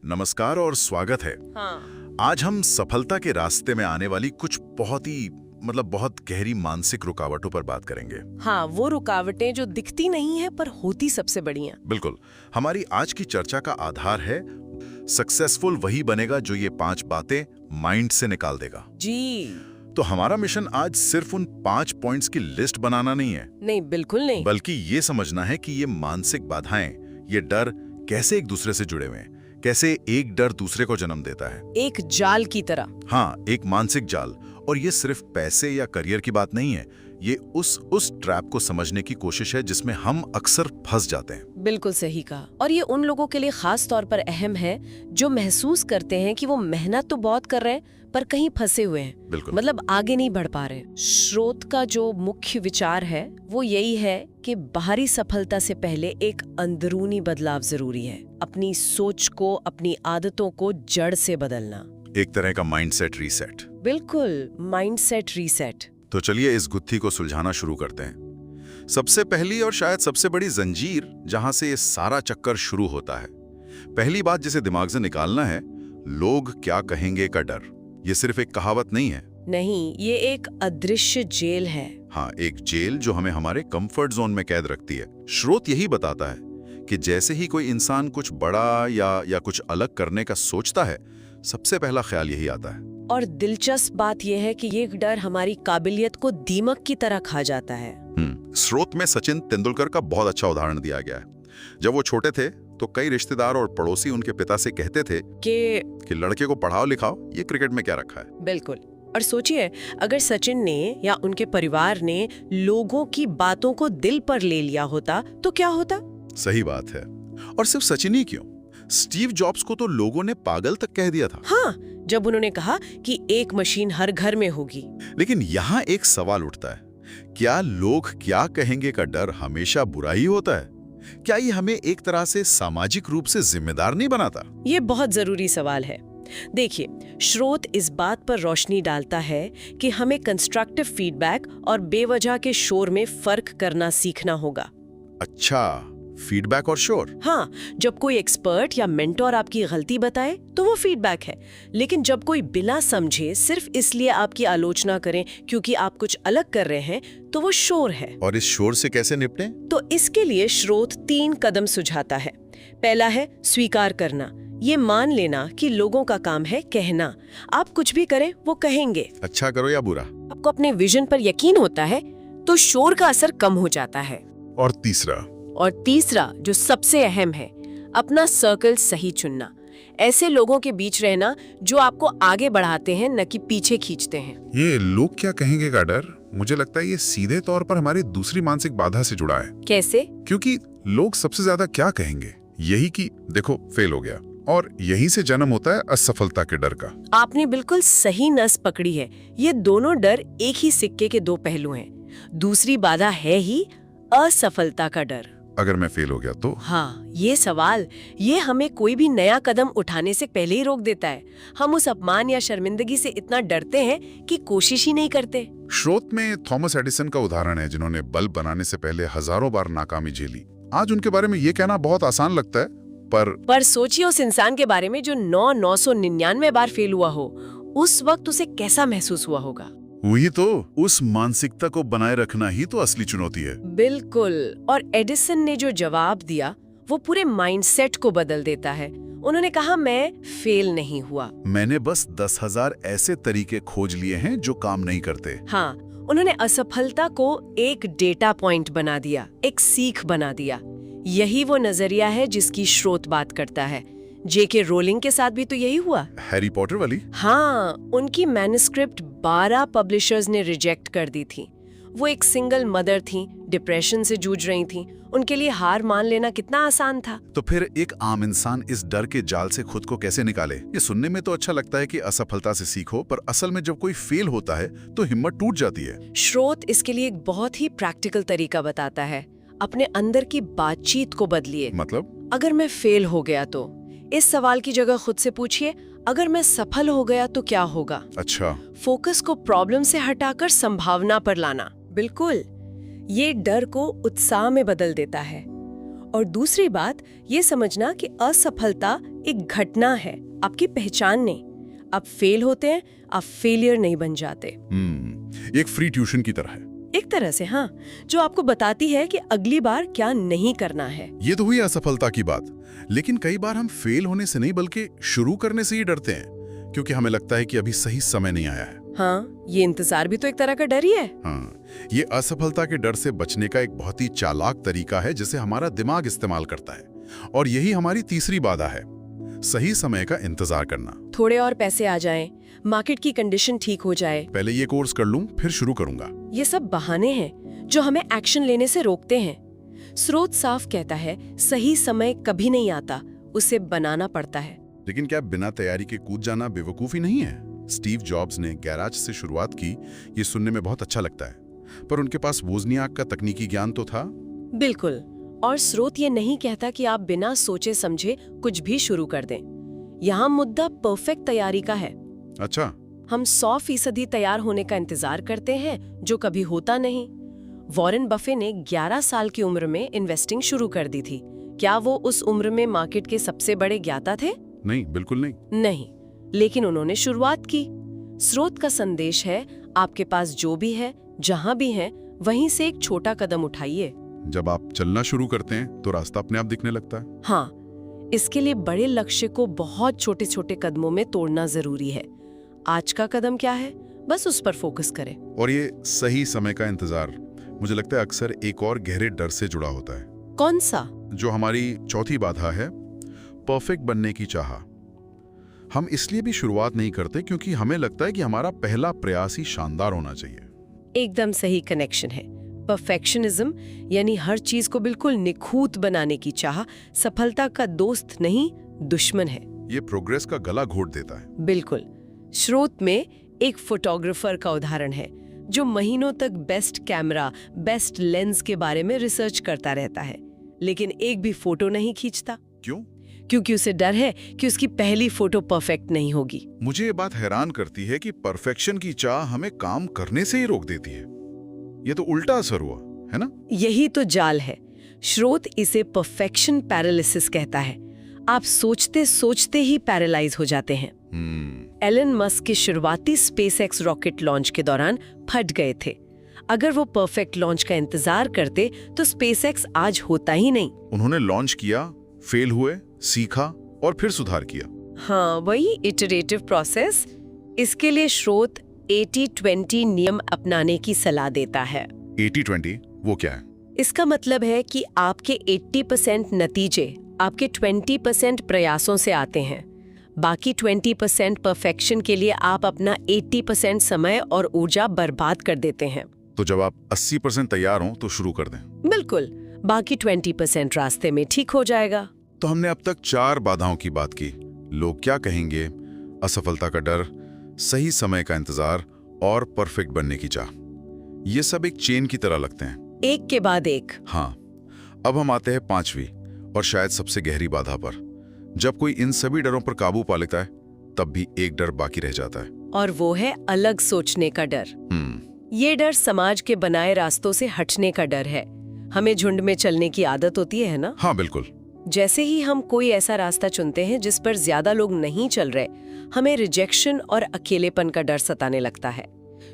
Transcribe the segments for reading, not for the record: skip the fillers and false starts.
नमस्कार और स्वागत है। हाँ। आज हम सफलता के रास्ते में आने वाली कुछ बहुत गहरी मानसिक रुकावटों पर बात करेंगे। हाँ, वो रुकावटें जो दिखती नहीं है पर होती सबसे बड़ी हैं। बिल्कुल। हमारी आज की चर्चा का आधार है सक्सेसफुल वही बनेगा जो ये 5 बातें माइंड से निकाल देगा। जी। तो हमारा मिशन आज सिर्फ उन 5 पॉइंट्स की लिस्ट बनाना नहीं है। नहीं, बिल्कुल नहीं। बल्कि ये समझना है कि ये मानसिक बाधाएं, ये डर कैसे एक दूसरे से जुड़े हुए हैं, कैसे एक डर दूसरे को जन्म देता है। एक जाल की तरह। हाँ, एक मानसिक जाल। और ये सिर्फ पैसे या करियर की बात नहीं है, ये उस ट्रैप को समझने की कोशिश है जिसमें हम अक्सर फंस जाते हैं। बिल्कुल सही कहा। और ये उन लोगों के लिए खास तौर पर अहम है जो महसूस करते हैं कि वो मेहनत तो बहुत कर रहे हैं पर कहीं फंसे हुए हैं। बिल्कुल। मतलब आगे नहीं बढ़ पा रहे। स्रोत का जो मुख्य विचार है वो यही है कि बाहरी सफलता से पहले एक अंदरूनी बदलाव जरूरी है। अपनी सोच को, अपनी आदतों को जड़ से बदलना। एक तरह का माइंडसेट रीसेट। बिल्कुल, माइंडसेट रीसेट। तो चलिए इस गुत्थी को सुलझाना शुरू करते हैं। सबसे पहली और शायद सबसे बड़ी जंजीर जहां से ये सारा चक्कर शुरू होता है, पहली बात जिसे दिमाग से निकालना है, लोग क्या कहेंगे का डर। ये सिर्फ एक कहावत नहीं है। नहीं, ये एक अदृश्य जेल है। हाँ, एक जेल जो हमें हमारे कंफर्ट जोन में कैद रखती है। स्रोत यही बताता है कि जैसे ही कोई इंसान कुछ बड़ा या कुछ अलग करने का सोचता है, सबसे पहला ख्याल यही आता है। और दिलचस्प बात यह है कि ये डर हमारी काबिलियत को दीमक की तरह खा जाता है। स्रोत में सचिन तेंदुलकर का बहुत अच्छा उदाहरण दिया गया है। जब वो छोटे थे तो कई रिश्तेदार और पड़ोसी उनके पिता से कहते थे कि लड़के को पढ़ाओ लिखाओ, ये क्रिकेट में क्या रखा है। बिल्कुल। और सोचिए, अगर सचिन ने या उनके परिवार ने लोगों की बातों को दिल पर ले लिया होता तो क्या होता। सही बात है। और सिर्फ सचिन ही क्यों, स्टीव जॉब्स को तो लोगों ने पागल तक कह दिया था। हाँ, जब उन्होंने कहा कि एक मशीन हर घर में होगी। लेकिन यहाँ एक सवाल उठता है, क्या लोग क्या कहेंगे का डर हमेशा बुरा ही होता है? क्या ये हमें एक तरह से सामाजिक रूप से जिम्मेदार नहीं बनाता? ये बहुत जरूरी सवाल है। देखिए, स्रोत इस बात पर रोशनी डालता है कि हमें कंस्ट्रक्टिव फीडबैक और बेवजह के शोर में फर्क करना सीखना होगा। अच्छा, फीडबैक और शोर। हाँ, जब कोई एक्सपर्ट या मेंटोर आपकी गलती बताए तो वो फीडबैक है, लेकिन जब कोई बिना समझे सिर्फ इसलिए आपकी आलोचना करें क्योंकि आप कुछ अलग कर रहे हैं तो वो शोर है। और इस शोर से कैसे निपटें? तो इसके लिए स्रोत 3 कदम सुझाता है। पहला है स्वीकार करना। ये मान लेना कि लोगों का काम है कहना। आप कुछ भी करें वो कहेंगे, अच्छा करो या बुरा। आपको अपने विजन पर यकीन होता है तो शोर का असर कम हो जाता है। और तीसरा जो सबसे अहम है, अपना सर्कल सही चुनना। ऐसे लोगों के बीच रहना जो आपको आगे बढ़ाते हैं, न कि पीछे खींचते हैं। ये लोग क्या कहेंगे का डर, मुझे लगता है ये सीधे तौर पर हमारी दूसरी मानसिक बाधा से जुड़ा है। कैसे? क्योंकि लोग सबसे ज्यादा क्या कहेंगे, यही कि देखो फेल हो गया, और यहीं से जन्म होता है असफलता के डर का। आपने बिल्कुल सही नस पकड़ी है। ये दोनों डर एक ही सिक्के के 2 पहलू हैं। दूसरी बाधा है ही असफलता का डर। अगर मैं फेल हो गया तो? हाँ, ये सवाल ये हमें कोई भी नया कदम उठाने से पहले ही रोक देता है। हम उस अपमान या शर्मिंदगी से इतना डरते हैं कि कोशिश ही नहीं करते। स्रोत में थॉमस एडिसन का उदाहरण है, जिन्होंने बल्ब बनाने से पहले हजारों बार नाकामी झेली। आज उनके बारे में ये कहना बहुत आसान लगता है, पर सोचिए उस इंसान के बारे में जो 999 बार फेल हुआ हो। उस वक्त उसे कैसा महसूस हुआ होगा। वही तो, उस मानसिकता को बनाए रखना ही तो असली चुनौती है। बिल्कुल। और एडिसन ने जो जवाब दिया वो पूरे माइंडसेट को बदल देता है। उन्होंने कहा, मैं फेल नहीं हुआ, मैंने बस 10,000 ऐसे तरीके खोज लिए हैं जो काम नहीं करते। हाँ, उन्होंने असफलता को एक डेटा पॉइंट बना दिया, एक सीख बना दिया। यही वो नजरिया है जिसकी स्रोत बात करता है। जेके रोलिंग के साथ भी तो यही हुआ। हैरी पॉटर वाली? हाँ, उनकी मैन्युस्क्रिप्ट 12 पब्लिशर्स ने रिजेक्ट कर दी थी। वो एक सिंगल मदर थी, डिप्रेशन से जूझ रही थी। उनके लिए हार मान लेना कितना आसान था। तो फिर एक आम इंसान इस डर के जाल से खुद को कैसे निकाले? ये सुनने में तो अच्छा लगता है कि असफलता से सीखो, पर असल में जब कोई फेल होता है तो हिम्मत टूट जाती है। स्रोत इसके लिए एक बहुत ही प्रैक्टिकल तरीका बताता है। अपने अंदर की बातचीत को बदलिए। मतलब? अगर मैं फेल हो गया तो इस सवाल की जगह खुद से पूछिए, अगर मैं सफल हो गया तो क्या होगा। अच्छा। फोकस को प्रॉब्लम से हटाकर संभावना पर लाना। बिल्कुल, ये डर को उत्साह में बदल देता है। और दूसरी बात ये समझना कि असफलता एक घटना है, आपकी पहचान नहीं। आप फेल होते हैं, आप फेलियर नहीं बन जाते। एक फ्री ट्यूशन की तरह है। एक तरह से हाँ, जो आपको बताती है कि अगली बार क्या नहीं करना है। ये तो हुई असफलता की बात, लेकिन कई बार हम फेल होने से नहीं बल्कि शुरू करने से ही डरते हैं, क्योंकि हमें लगता है कि अभी सही समय नहीं आया है। हाँ, ये इंतजार भी तो एक तरह का डर ही है। हाँ, ये असफलता के डर से बचने का एक बहुत ही चालाक तरीका है जिसे हमारा दिमाग इस्तेमाल करता है, और यही हमारी तीसरी बाधा है, सही समय का इंतजार करना। थोड़े और पैसे आ जाएं, मार्केट की कंडीशन ठीक हो जाए, पहले ये कोर्स कर लूं, फिर शुरू करूंगा। ये सब बहाने हैं जो हमें एक्शन लेने से रोकते हैं। स्रोत साफ कहता है, सही समय कभी नहीं आता, उसे बनाना पड़ता है। लेकिन क्या बिना तैयारी के कूद जाना बेवकूफी नहीं है? स्टीव जॉब्स ने गैराज से शुरुआत की, ये सुनने में बहुत अच्छा लगता है, पर उनके पास वोज़नियाक का तकनीकी ज्ञान तो था। बिल्कुल, और स्रोत ये नहीं कहता कि आप बिना सोचे समझे कुछ भी शुरू कर दें। यहाँ मुद्दा परफेक्ट तैयारी का है। अच्छा, हम 100% तैयार होने का इंतजार करते हैं, जो कभी होता नहीं। वॉरेन बफे ने 11 साल की उम्र में इन्वेस्टिंग शुरू कर दी थी। क्या वो उस उम्र में मार्केट के सबसे बड़े ज्ञाता थे? नहीं, बिल्कुल नहीं। नहीं, लेकिन उन्होंने शुरुआत की। स्रोत का संदेश है, आपके पास जो भी है, जहां भी है, वहीं से एक छोटा कदम उठाइए। जब आप चलना शुरू करते हैं तो रास्ता अपने आप दिखने लगता है। हाँ, इसके लिए बड़े लक्ष्य को बहुत छोटे छोटे कदमों में तोड़ना जरूरी है। आज का कदम क्या है, बस उस पर फोकस करें। और ये सही समय का इंतजार, मुझे लगता है अक्सर एक और गहरे डर से जुड़ा होता है। कौन सा? जो हमारी चौथी बाधा है, परफेक्ट बनने की चाह। हम इसलिए भी शुरुआत नहीं करते क्योंकि हमें लगता है कि हमारा पहला प्रयास ही शानदार होना चाहिए। एकदम सही कनेक्शन है। परफेक्शनिज्म यानी हर चीज को बिल्कुल निखूत बनाने की चाह सफलता का दोस्त नहीं, दुश्मन है। ये प्रोग्रेस का गला घोट देता है। बिल्कुल। स्रोत में एक फोटोग्राफर का उदाहरण है जो महीनों तक बेस्ट कैमरा, बेस्ट लेंस के बारे में रिसर्च करता रहता है, लेकिन एक भी फोटो नहीं खींचता। क्यों? क्योंकि उसे डर है कि उसकी पहली फोटो परफेक्ट नहीं होगी। मुझे ये बात हैरान करती है कि परफेक्शन की चाह हमें काम करने से ही रोक देती है। ये तो उल्टा असर हुआ, है ना? यही तो जाल है। स्रोत इसे परफेक्शन पैरालिसिस कहता है। आप सोचते सोचते ही पैरालाइज हो जाते हैं। एलन मस्क के शुरुआती स्पेसएक्स रॉकेट लॉन्च के दौरान फट गए थे। अगर वो परफेक्ट लॉन्च का इंतजार करते तो स्पेसएक्स आज होता ही नहीं। उन्होंने लॉन्च किया, फेल हुए, सीखा और फिर सुधार किया। हाँ, वही इटरेटिव प्रोसेस। इसके लिए स्रोत 80-20 नियम अपनाने की सलाह देता है। 80-20 वो क्या है? इसका मतलब है कि आपके 80% नतीजे आपके 20% प्रयासों से आते हैं। बाकी 20% परफेक्शन के लिए आप अपना 80% समय और ऊर्जा बर्बाद कर देते हैं। तो जब आप 80% तैयार हों तो शुरू कर दें। बिल्कुल, बाकी 20% रास्ते में ठीक हो जाएगा। तो हमने अब तक 4 बाधाओं की बात की। लोग क्या कहेंगे, असफलता का डर, सही समय का इंतजार और परफेक्ट बनने की चाह। ये सब एक चेन की तरह लगते हैं, एक के बाद एक। हाँ, अब हम आते हैं 5वीं और शायद सबसे गहरी बाधा पर। जब कोई इन सभी डरों पर काबू पा लेता है, तब भी एक डर बाकी रह जाता है, और वो है अलग सोचने का डर। ये डर समाज के बनाए रास्तों से हटने का डर है। हमें झुंड में चलने की आदत होती है ना? हाँ बिल्कुल। जैसे ही हम कोई ऐसा रास्ता चुनते हैं जिस पर ज्यादा लोग नहीं चल रहे, हमें रिजेक्शन और अकेलेपन का डर सताने लगता है।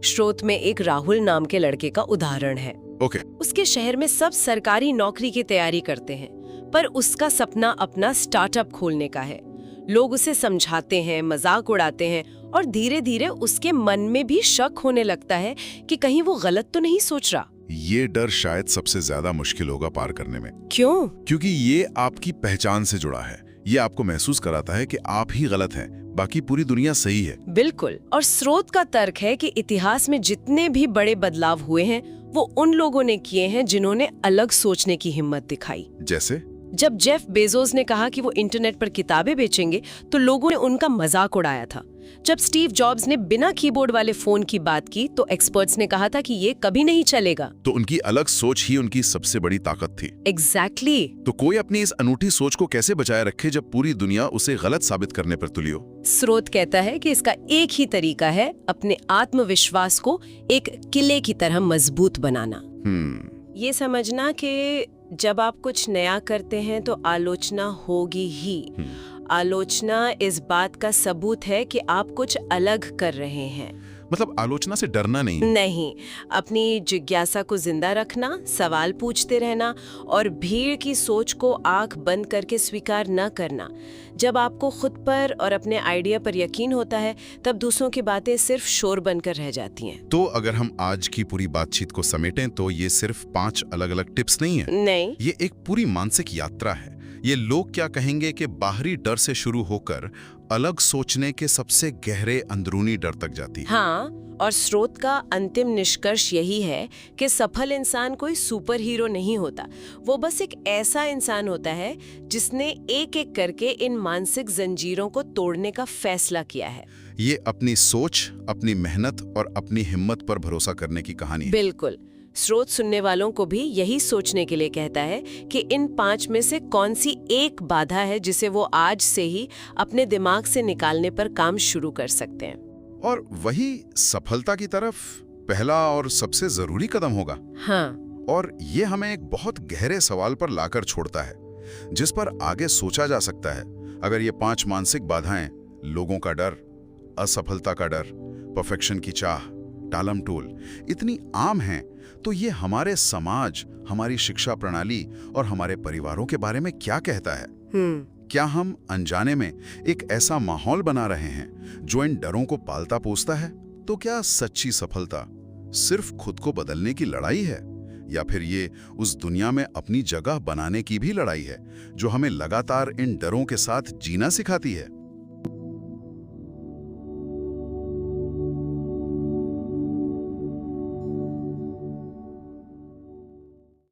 स्रोत में एक राहुल नाम के लड़के का उदाहरण है। ओके। उसके शहर में सब सरकारी नौकरी की तैयारी करते हैं, पर उसका सपना अपना स्टार्टअप खोलने का है। लोग उसे समझाते हैं, मजाक उड़ाते हैं, और धीरे धीरे उसके मन में भी शक होने लगता है कि कहीं वो गलत तो नहीं सोच रहा। ये डर शायद सबसे ज्यादा मुश्किल होगा पार करने में। क्यों? क्योंकि ये आपकी पहचान से जुड़ा है। ये आपको महसूस कराता है कि आप ही गलत हैं, बाकी पूरी दुनिया सही है। बिल्कुल। और स्रोत का तर्क है कि इतिहास में जितने भी बड़े बदलाव हुए हैं, वो उन लोगों ने किए हैं जिन्होंने अलग सोचने की हिम्मत दिखाई। जैसे जब जेफ बेजोस ने कहा कि वो इंटरनेट पर किताबें बेचेंगे, तो लोगों ने उनका मजाक उड़ाया था। जब स्टीव जॉब्स ने बिना कीबोर्ड वाले फोन की बात की, तो एक्सपर्ट्स ने कहा था कि ये कभी नहीं चलेगा। तो उनकी अलग सोच ही उनकी सबसे बड़ी ताकत थी। एग्जैक्टली। तो कोई अपनी इस अनूठी सोच को कैसे बचाए रखे जब पूरी दुनिया उसे गलत साबित करने पर तुली हो? स्रोत कहता है कि इसका एक ही तरीका है, अपने आत्मविश्वास को एक किले की तरह मजबूत बनाना। ये समझना कि जब आप कुछ नया करते हैं तो आलोचना होगी ही। आलोचना इस बात का सबूत है कि आप कुछ अलग कर रहे हैं। मतलब आलोचना से डरना नहीं। नहीं, अपनी जिज्ञासा को जिंदा रखना, सवाल पूछते रहना और भीड़ की सोच को आंख बंद करके स्वीकार न करना। जब आपको खुद पर और अपने आइडिया पर यकीन होता है, तब दूसरों की बातें सिर्फ शोर बनकर रह जाती हैं। तो अगर हम आज की पूरी बातचीत को समेटें तो ये सिर्फ 5 अलग-अलग टिप्स नहीं है। नहीं, ये एक पूरी मानसिक यात्रा है। ये लोग क्या कहेंगे कि बाहरी डर से शुरू होकर अलग सोचने के सबसे गहरे अंदरूनी डर तक जाती है। हाँ, और स्रोत का अंतिम निष्कर्ष यही है कि सफल इंसान कोई सुपर हीरो नहीं होता। वो बस एक ऐसा इंसान होता है जिसने एक एक करके इन मानसिक जंजीरों को तोड़ने का फैसला किया है। ये अपनी सोच, अपनी मेहनत और अपनी हिम्मत पर भरोसा करने की कहानी है। बिल्कुल। स्रोत सुनने वालों को भी यही सोचने के लिए कहता है कि इन 5 में से कौन सी एक बाधा है जिसे वो आज से ही अपने दिमाग से निकालने पर काम शुरू कर सकते हैं। और वही सफलता की तरफ पहला और सबसे जरूरी कदम होगा। हाँ, और ये हमें एक बहुत गहरे सवाल पर लाकर छोड़ता है, जिस पर आगे सोचा जा सकता है। अगर ये 5 मानसिक बाधाएं, लोगों का डर, असफलता का डर, परफेक्शन की चाह, टालम टोल, इतनी आम हैं, तो ये हमारे समाज, हमारी शिक्षा प्रणाली और हमारे परिवारों के बारे में क्या कहता है? क्या हम अनजाने में एक ऐसा माहौल बना रहे हैं जो इन डरों को पालता पोसता है? तो क्या सच्ची सफलता सिर्फ खुद को बदलने की लड़ाई है, या फिर ये उस दुनिया में अपनी जगह बनाने की भी लड़ाई है जो हमें लगातार इन डरों के साथ जीना सिखाती है?